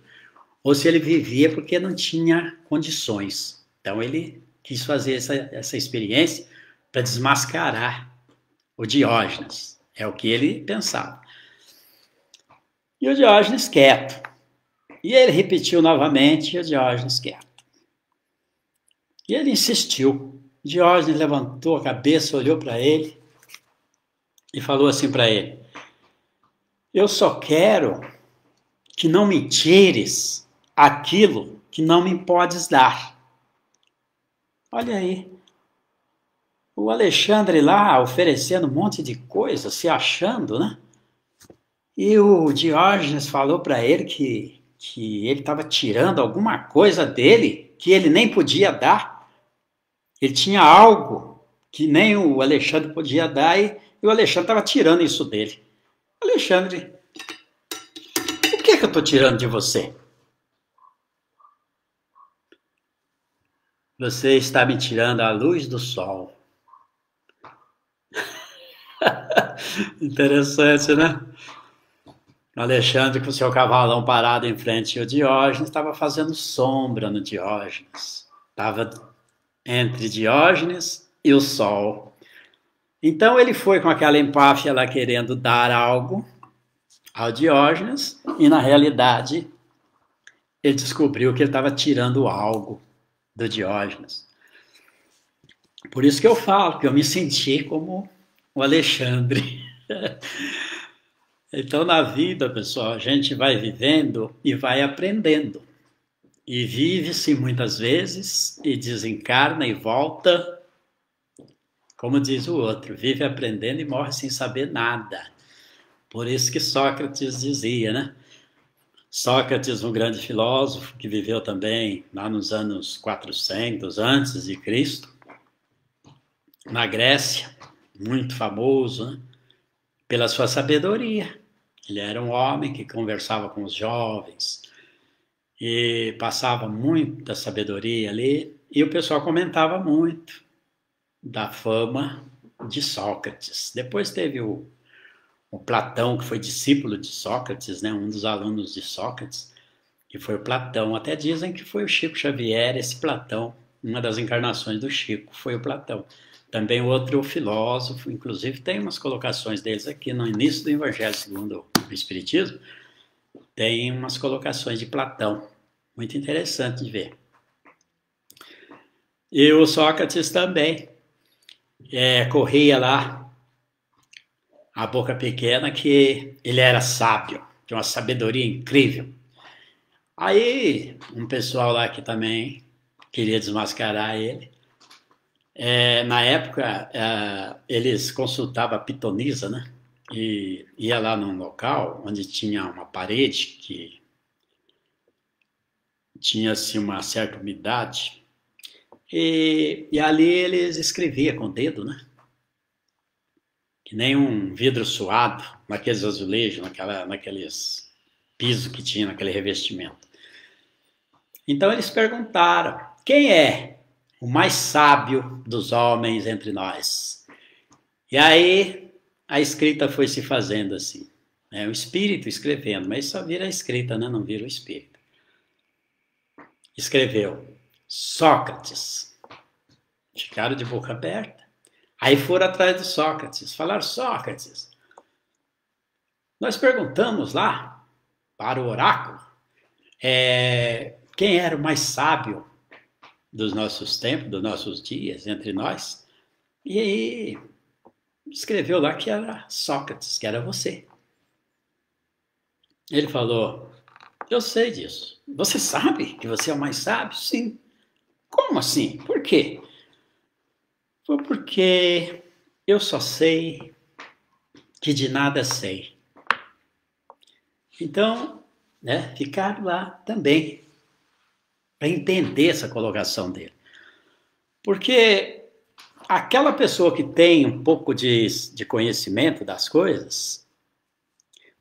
S1: ou se ele vivia porque não tinha condições. Então ele quis fazer essa experiência para desmascarar o Diógenes. É o que ele pensava. E o Diógenes quieto. E ele repetiu novamente, e o Diógenes quieto. E ele insistiu. Diógenes levantou a cabeça, olhou para ele e falou assim para ele: eu só quero que não me tires aquilo que não me podes dar. Olha aí. O Alexandre lá oferecendo um monte de coisa, se achando, né? E o Diógenes falou para ele que ele estava tirando alguma coisa dele que ele nem podia dar. Ele tinha algo que nem o Alexandre podia dar e o Alexandre estava tirando isso dele. Alexandre, o que é que eu estou tirando de você? Você está me tirando a luz do sol. Interessante, né? Alexandre, com o seu cavalão parado em frente ao Diógenes, estava fazendo sombra no Diógenes. Estava entre Diógenes e o sol. Então ele foi com aquela empáfia lá querendo dar algo ao Diógenes e na realidade ele descobriu que ele estava tirando algo do Diógenes. Por isso que eu falo que eu me senti como o Alexandre. Então na vida, pessoal, a gente vai vivendo e vai aprendendo. E vive-se muitas vezes e desencarna e volta, como diz o outro, vive aprendendo e morre sem saber nada. Por isso que Sócrates dizia, né? Sócrates, um grande filósofo que viveu também lá nos anos 400 antes de Cristo, na Grécia, muito famoso, né? Pela sua sabedoria. Ele era um homem que conversava com os jovens e passava muita sabedoria ali, e o pessoal comentava muito da fama de Sócrates. Depois teve o Platão, que foi discípulo de Sócrates, né? Um dos alunos de Sócrates, que foi o Platão. Até dizem que foi o Chico Xavier, esse Platão, uma das encarnações do Chico, foi o Platão. Também outro filósofo, inclusive tem umas colocações deles aqui no início do Evangelho segundo o Espiritismo, tem umas colocações de Platão, muito interessante de ver. E o Sócrates também corria lá, a boca pequena, que ele era sábio, tinha uma sabedoria incrível. Aí um pessoal lá que também queria desmascarar ele, na época eles consultavam a pitonisa, né? E ia lá num local onde tinha uma parede que tinha assim, uma certa umidade, e ali eles escreviam com o dedo, né? Que nem um vidro suado, naqueles azulejos, naqueles pisos que tinha, naquele revestimento. Então eles perguntaram, quem é o mais sábio dos homens entre nós? E aí a escrita foi se fazendo assim, né? O espírito escrevendo, mas só vira a escrita, né? Não vira o espírito. Escreveu, Sócrates. Ficaram de boca aberta. Aí foram atrás do Sócrates, falaram, Sócrates, nós perguntamos lá para o oráculo quem era o mais sábio dos nossos tempos, dos nossos dias, entre nós, e aí escreveu lá que era Sócrates, que era você. Ele falou, eu sei disso. Você sabe que você é o mais sábio? Sim. Como assim? Por quê? Foi porque eu só sei que de nada sei. Então, né, ficaram lá também para entender essa colocação dele. Porque aquela pessoa que tem um pouco de conhecimento das coisas,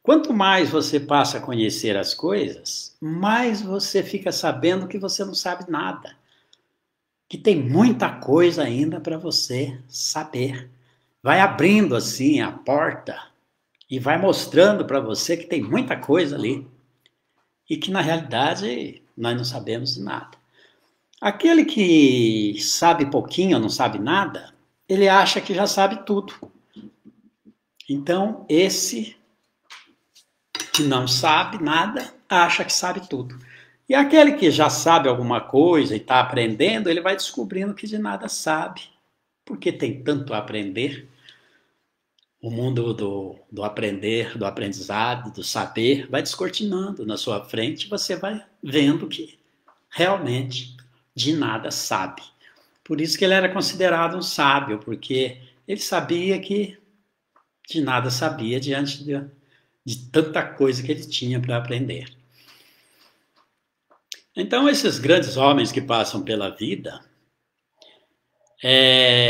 S1: quanto mais você passa a conhecer as coisas, mais você fica sabendo que você não sabe nada. Que tem muita coisa ainda para você saber. Vai abrindo assim a porta e vai mostrando para você que tem muita coisa ali e que na realidade nós não sabemos nada. Aquele que sabe pouquinho ou não sabe nada, ele acha que já sabe tudo. Então esse que não sabe nada acha que sabe tudo. E aquele que já sabe alguma coisa e está aprendendo, ele vai descobrindo que de nada sabe, porque tem tanto a aprender. O mundo do aprender, do aprendizado, do saber, vai descortinando na sua frente e você vai vendo que realmente de nada sabe. Por isso que ele era considerado um sábio, porque ele sabia que de nada sabia diante de tanta coisa que ele tinha para aprender. Então, esses grandes homens que passam pela vida,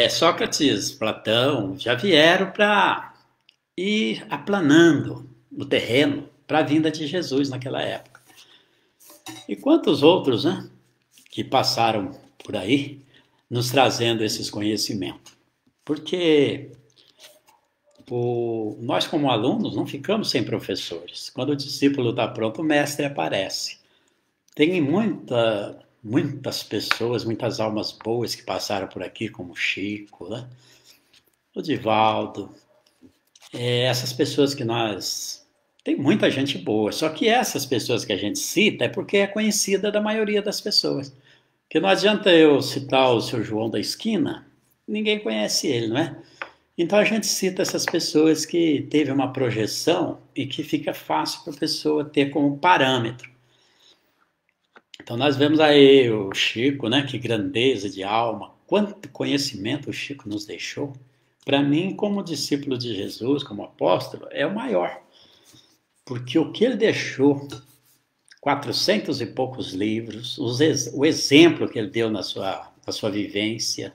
S1: Sócrates, Platão, já vieram para ir aplanando o terreno para a vinda de Jesus naquela época. E quantos outros, né, que passaram por aí, nos trazendo esses conhecimentos. Porque nós, como alunos, não ficamos sem professores. Quando o discípulo está pronto, o mestre aparece. Tem muitas pessoas, muitas almas boas que passaram por aqui, como o Chico, né? O Divaldo. Essas pessoas que nós... Tem muita gente boa, só que essas pessoas que a gente cita é porque é conhecida da maioria das pessoas. Porque não adianta eu citar o seu João da esquina, ninguém conhece ele, não é? Então a gente cita essas pessoas que teve uma projeção e que fica fácil para a pessoa ter como parâmetro. Então nós vemos aí o Chico, né? Que grandeza de alma, quanto conhecimento o Chico nos deixou. Para mim, como discípulo de Jesus, como apóstolo, é o maior. Porque o que ele deixou, 400 e poucos livros, o exemplo que ele deu na sua vivência,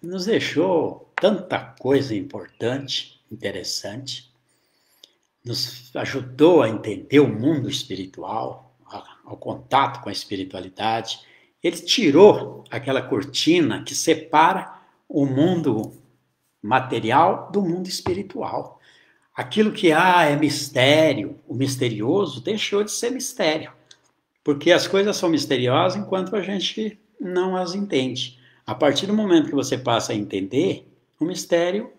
S1: nos deixou tanta coisa importante, interessante, nos ajudou a entender o mundo espiritual, ao contato com a espiritualidade. Ele tirou aquela cortina que separa o mundo material do mundo espiritual. Aquilo que é mistério, o misterioso, deixou de ser mistério. Porque as coisas são misteriosas enquanto a gente não as entende. A partir do momento que você passa a entender, o mistério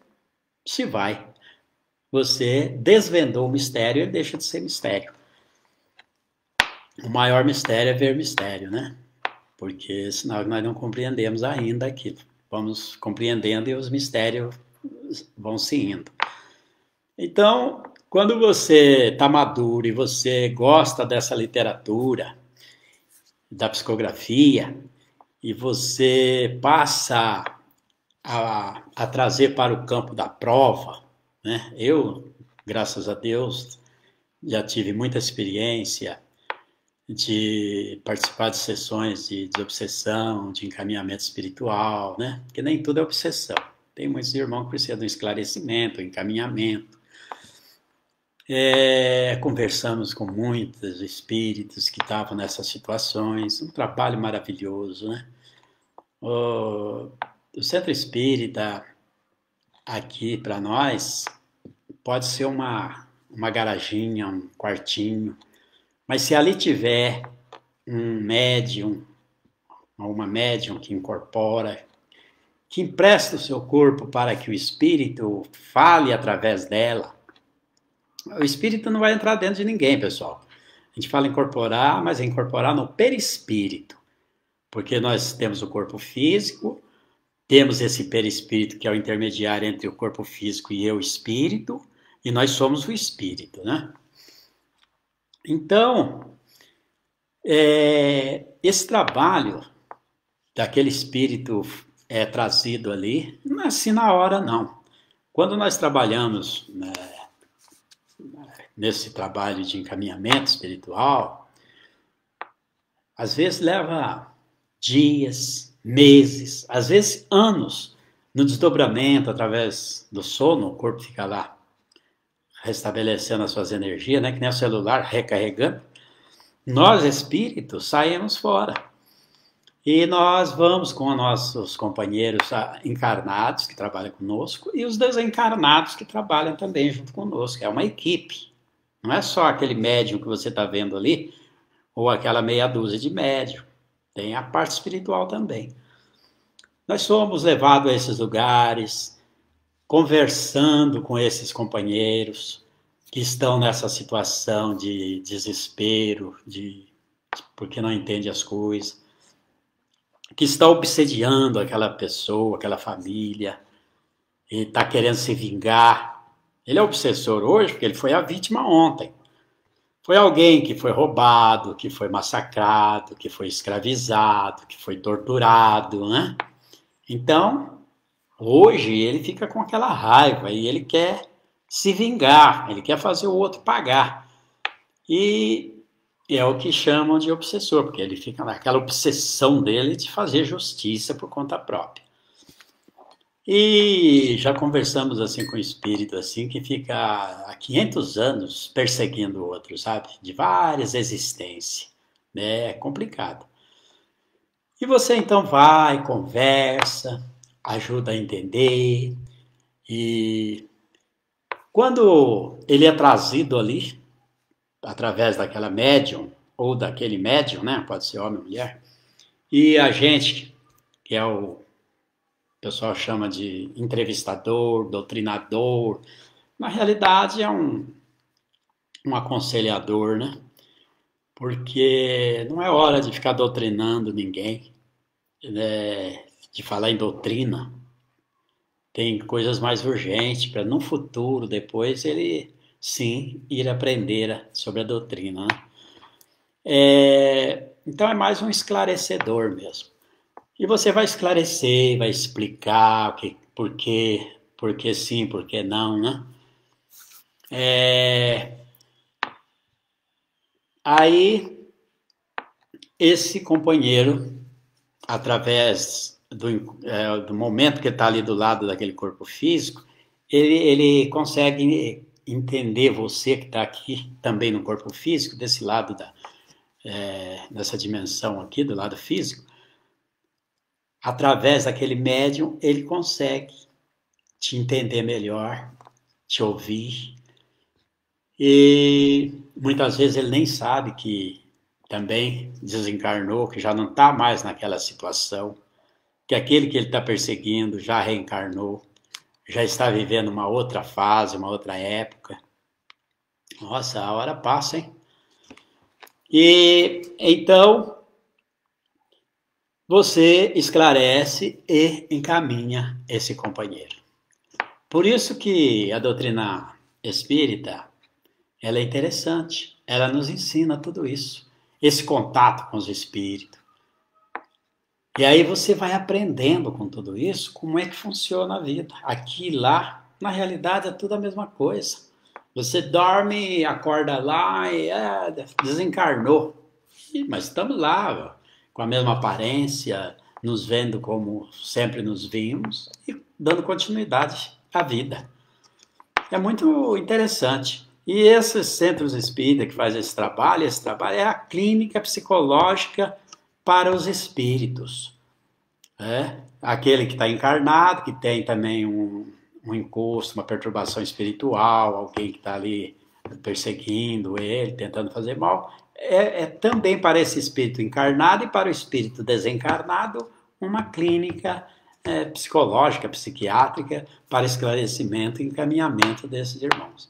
S1: se vai. Você desvendou o mistério, ele deixa de ser mistério. O maior mistério é ver mistério, né? Porque senão nós não compreendemos ainda aquilo. Vamos compreendendo e os mistérios vão se indo. Então, quando você está maduro e você gosta dessa literatura, da psicografia, e você passa a trazer para o campo da prova, né? Eu, graças a Deus, já tive muita experiência de participar de sessões de obsessão, de encaminhamento espiritual, né? Porque nem tudo é obsessão. Tem muitos irmãos que precisam de um esclarecimento, um encaminhamento. Conversamos com muitos espíritos que estavam nessas situações, um trabalho maravilhoso, né? O Centro Espírita, aqui para nós, pode ser uma garaginha, um quartinho, mas se ali tiver um médium, uma médium que incorpora, que empresta o seu corpo para que o espírito fale através dela, o espírito não vai entrar dentro de ninguém, pessoal. A gente fala incorporar, mas é incorporar no perispírito. Porque nós temos o corpo físico, temos esse perispírito que é o intermediário entre o corpo físico e o espírito, e nós somos o espírito, né? Então, esse trabalho daquele espírito trazido ali, não é assim na hora, não. Quando nós trabalhamos, né, nesse trabalho de encaminhamento espiritual, às vezes leva dias, meses, às vezes anos, no desdobramento, através do sono, o corpo fica lá restabelecendo as suas energias, né? Que nem o celular recarregando. Nós, espíritos, saímos fora. E nós vamos com nossos companheiros encarnados que trabalham conosco e os desencarnados que trabalham também junto conosco. É uma equipe. Não é só aquele médium que você está vendo ali, ou aquela meia dúzia de médium. Tem a parte espiritual também. Nós somos levados a esses lugares, conversando com esses companheiros que estão nessa situação de desespero, porque não entende as coisas, que está obsediando aquela pessoa, aquela família, e está querendo se vingar. Ele é obsessor hoje porque ele foi a vítima ontem. Foi alguém que foi roubado, que foi massacrado, que foi escravizado, que foi torturado, né? Então, hoje ele fica com aquela raiva e ele quer se vingar, ele quer fazer o outro pagar. E é o que chamam de obsessor, porque ele fica naquela obsessão dele de fazer justiça por conta própria. E já conversamos assim com o espírito assim que fica há 500 anos perseguindo o outro, sabe? De várias existências. É complicado. E você então vai, conversa, ajuda a entender, e quando ele é trazido ali, através daquela médium, ou daquele médium, né? Pode ser homem ou mulher, e a gente, que é o pessoal chama de entrevistador, doutrinador, na realidade é um aconselhador, né? Porque não é hora de ficar doutrinando ninguém, né? De falar em doutrina. Tem coisas mais urgentes para no futuro, depois, ele sim ir aprender sobre a doutrina, né? Então é mais um esclarecedor mesmo. E você vai esclarecer, vai explicar por que sim, por que não, né? Aí esse companheiro, através do momento que ele está ali do lado daquele corpo físico, ele consegue entender você que está aqui também no corpo físico, desse lado dessa dimensão aqui, do lado físico, através daquele médium, ele consegue te entender melhor, te ouvir, e muitas vezes ele nem sabe que também desencarnou, que já não está mais naquela situação, que aquele que ele está perseguindo já reencarnou, já está vivendo uma outra fase, uma outra época. Nossa, a hora passa, hein? E então você esclarece e encaminha esse companheiro. Por isso que a doutrina espírita, ela é interessante, ela nos ensina tudo isso, esse contato com os espíritos. E aí você vai aprendendo com tudo isso como é que funciona a vida. Aqui e lá, na realidade é tudo a mesma coisa. Você dorme, acorda lá e desencarnou. Mas estamos lá, com a mesma aparência, nos vendo como sempre nos vimos e dando continuidade à vida. É muito interessante. E esses centros espíritas que fazem esse trabalho é a clínica psicológica para os espíritos. Aquele que está encarnado, que tem também um encosto, uma perturbação espiritual, alguém que está ali perseguindo ele, tentando fazer mal, também para esse espírito encarnado e para o espírito desencarnado uma clínica psicológica, psiquiátrica, para esclarecimento e encaminhamento desses irmãos.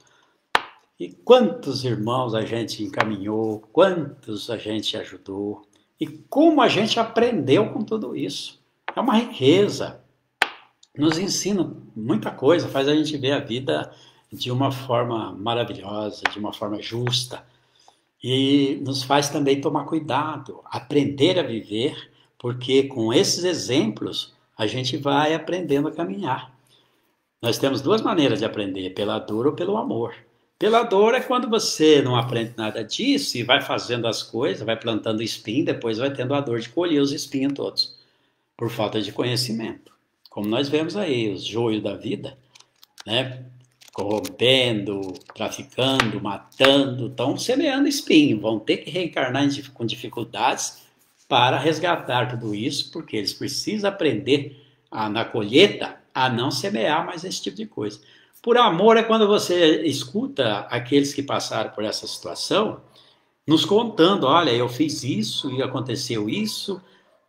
S1: E quantos irmãos a gente encaminhou, quantos a gente ajudou, e como a gente aprendeu com tudo isso. É uma riqueza, nos ensina muita coisa, faz a gente ver a vida de uma forma maravilhosa, de uma forma justa, e nos faz também tomar cuidado, aprender a viver, porque com esses exemplos a gente vai aprendendo a caminhar. Nós temos duas maneiras de aprender, pela dor ou pelo amor. Pela dor é quando você não aprende nada disso e vai fazendo as coisas, vai plantando espinho, depois vai tendo a dor de colher os espinhos todos, por falta de conhecimento. Como nós vemos aí, os joios da vida, né? Corrompendo, traficando, matando, estão semeando espinho, vão ter que reencarnar com dificuldades para resgatar tudo isso, porque eles precisam aprender na colheita a não semear mais esse tipo de coisa. Por amor é quando você escuta aqueles que passaram por essa situação, nos contando, olha, eu fiz isso e aconteceu isso,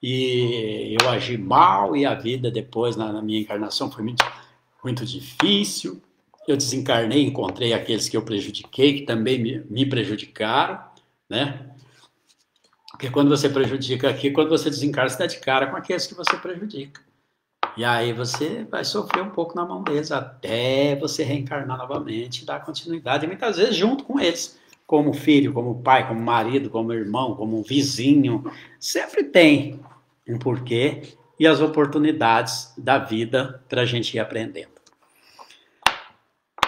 S1: e eu agi mal, e a vida depois, na minha encarnação, foi muito, muito difícil. Eu desencarnei, encontrei aqueles que eu prejudiquei, que também me prejudicaram, né? Porque quando você prejudica aqui, quando você desencarna, você dá de cara com aqueles que você prejudica. E aí você vai sofrer um pouco na mão deles, até você reencarnar novamente e dar continuidade, e muitas vezes junto com eles, como filho, como pai, como marido, como irmão, como vizinho. Sempre tem um porquê e as oportunidades da vida para a gente ir aprendendo.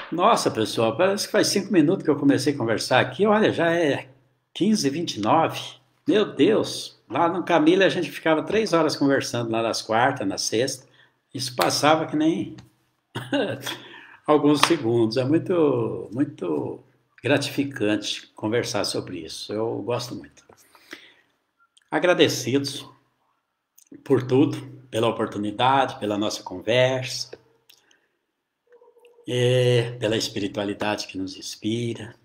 S1: Nossa, pessoal, parece que faz 5 minutos que eu comecei a conversar aqui. Olha, já é 15h29. Meu Deus! Lá no Camila a gente ficava 3 horas conversando, lá nas quartas, na sexta. Isso passava que nem alguns segundos. É muito, muito gratificante conversar sobre isso. Eu gosto muito. Agradecidos por tudo, pela oportunidade, pela nossa conversa, pela espiritualidade que nos inspira,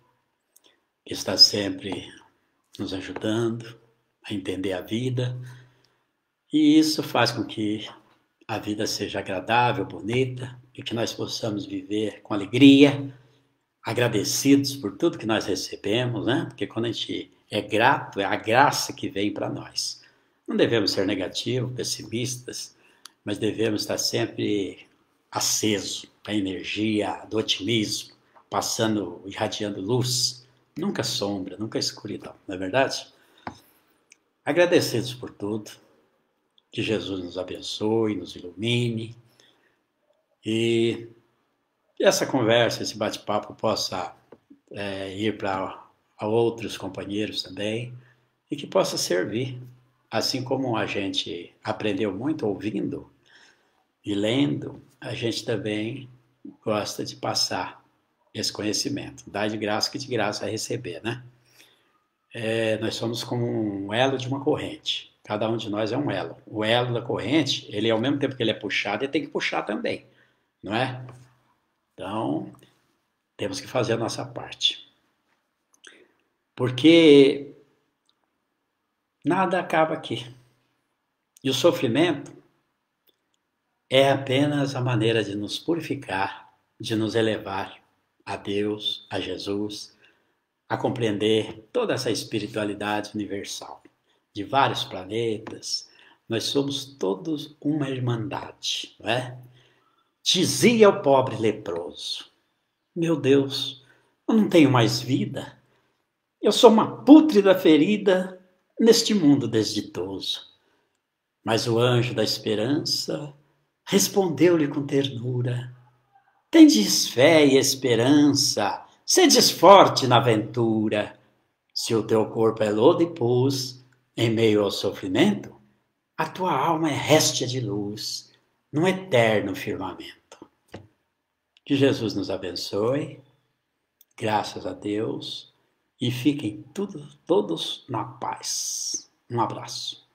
S1: que está sempre nos ajudando a entender a vida. E isso faz com que a vida seja agradável, bonita, e que nós possamos viver com alegria, agradecidos por tudo que nós recebemos, né? Porque quando a gente é grato, é a graça que vem para nós. Não devemos ser negativos, pessimistas, mas devemos estar sempre aceso a energia do otimismo, passando, irradiando luz, nunca sombra, nunca escuridão, não é verdade? Agradecidos por tudo, que Jesus nos abençoe, nos ilumine e essa conversa, esse bate-papo possa ir para outros companheiros também e que possa servir, assim como a gente aprendeu muito ouvindo e lendo, a gente também gosta de passar esse conhecimento. Dá de graça que de graça é receber, né? Nós somos como um elo de uma corrente. Cada um de nós é um elo. O elo da corrente, ele ao mesmo tempo que ele é puxado, ele tem que puxar também, não é? Então, temos que fazer a nossa parte. Porque nada acaba aqui. E o sofrimento é apenas a maneira de nos purificar, de nos elevar a Deus, a Jesus, a compreender toda essa espiritualidade universal de vários planetas. Nós somos todos uma irmandade, não é? Dizia o pobre leproso: meu Deus, eu não tenho mais vida. Eu sou uma pútrida ferida neste mundo desditoso. Mas o anjo da esperança respondeu-lhe com ternura: tendes fé e esperança, sedes forte na aventura. Se o teu corpo é lodo e pus, em meio ao sofrimento, a tua alma é réstia de luz, num eterno firmamento. Que Jesus nos abençoe, graças a Deus, e fiquem todos na paz. Um abraço.